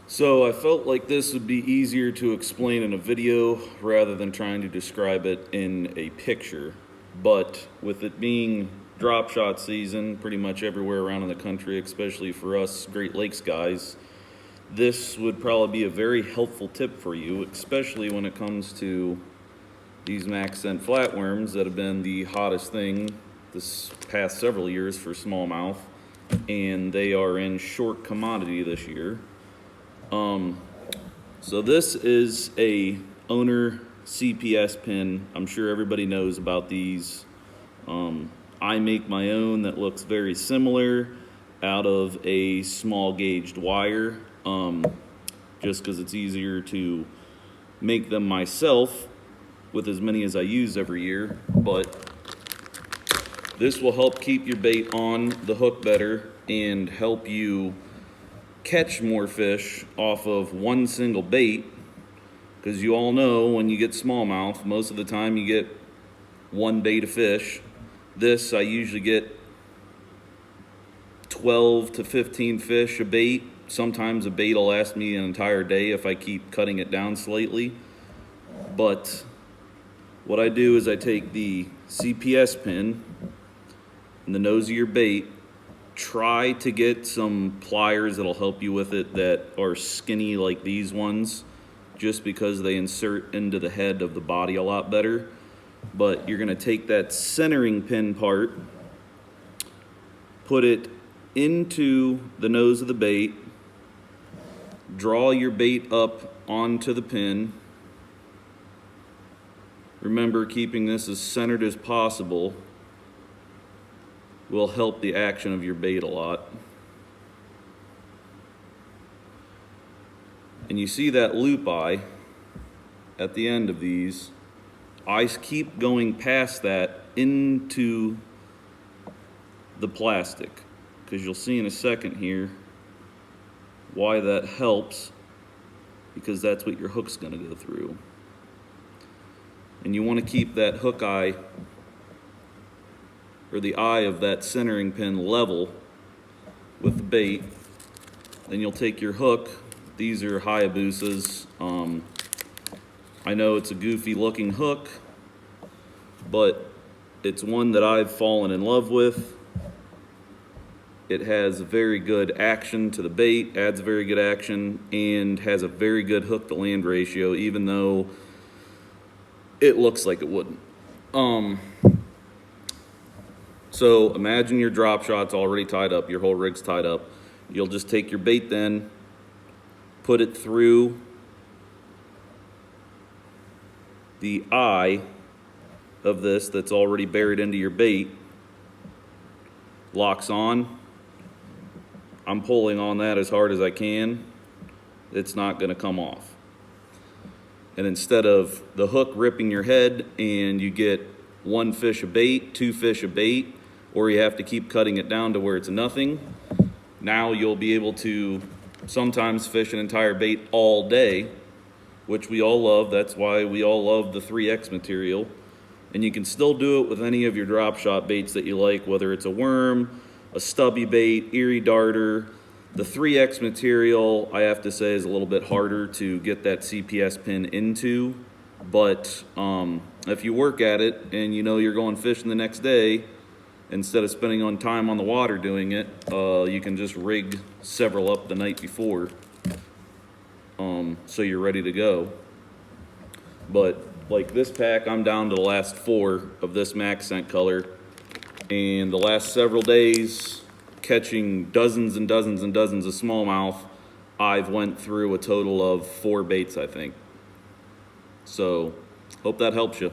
So I felt like this would be easier to explain in a video rather than trying to describe it in a picture. But with it being drop shot season pretty much everywhere around in the country, especially for us Great Lakes guys, this would probably be a very helpful tip for you, especially when it comes to these max scent flatworms that have been the hottest thing this past several years for smallmouth, and they are in short commodity this year. So this is a owner CPS pin. I'm sure everybody knows about these. I make my own that looks very similar out of a small gauged wire, just because it's easier to make them myself with as many as I use every year. But this will help keep your bait on the hook better and help you catch more fish off of one single bait, because you all know when you get smallmouth, most of the time you get one bait of fish. This, I usually get 12 to 15 fish a bait. Sometimes a bait will last me an entire day if I keep cutting it down slightly. But what I do is I take the CPS pin in the nose of your bait. Try to get some pliers that'll help you with it that are skinny like these ones, just because they insert into the head of the body a lot better. But you're gonna take that centering pin part, put it into the nose of the bait, draw your bait up onto the pin. Remember, keeping this as centered as possible will help the action of your bait a lot. And you see that loop eye at the end of these. I keep going past that into the plastic, because you'll see in a second here why that helps, because that's what your hook's going to go through. And you want to keep that hook eye, or the eye of that centering pin, level with the bait. Then you'll take your hook. These are Hayabusas. I know it's a goofy looking hook, but it's one that I've fallen in love with. It has very good action to the bait, adds very good action, and has a very good hook to land ratio, even though it looks like it wouldn't. So imagine your drop shot's already tied up, your whole rig's tied up. You'll just take your bait then, put it through the eye of this that's already buried into your bait, locks on. I'm pulling on that as hard as I can. It's not gonna come off. And instead of the hook ripping your head and you get one fish a bait, two fish a bait, or you have to keep cutting it down to where it's nothing, now you'll be able to sometimes fish an entire bait all day, which we all love. That's why we all love the 3X material. And you can still do it with any of your drop shot baits that you like, whether it's a worm, a stubby bait, Erie darter. The 3X material, I have to say, is a little bit harder to get that CPS pin into, but if you work at it and you know you're going fishing the next day, instead of spending on time on the water doing it, you can just rig several up the night before, so you're ready to go. But like this pack, I'm down to the last 4 of this max scent color, and the last several days, catching dozens and dozens and dozens of smallmouth, I've went through a total of 4 baits, I think. So hope that helps you.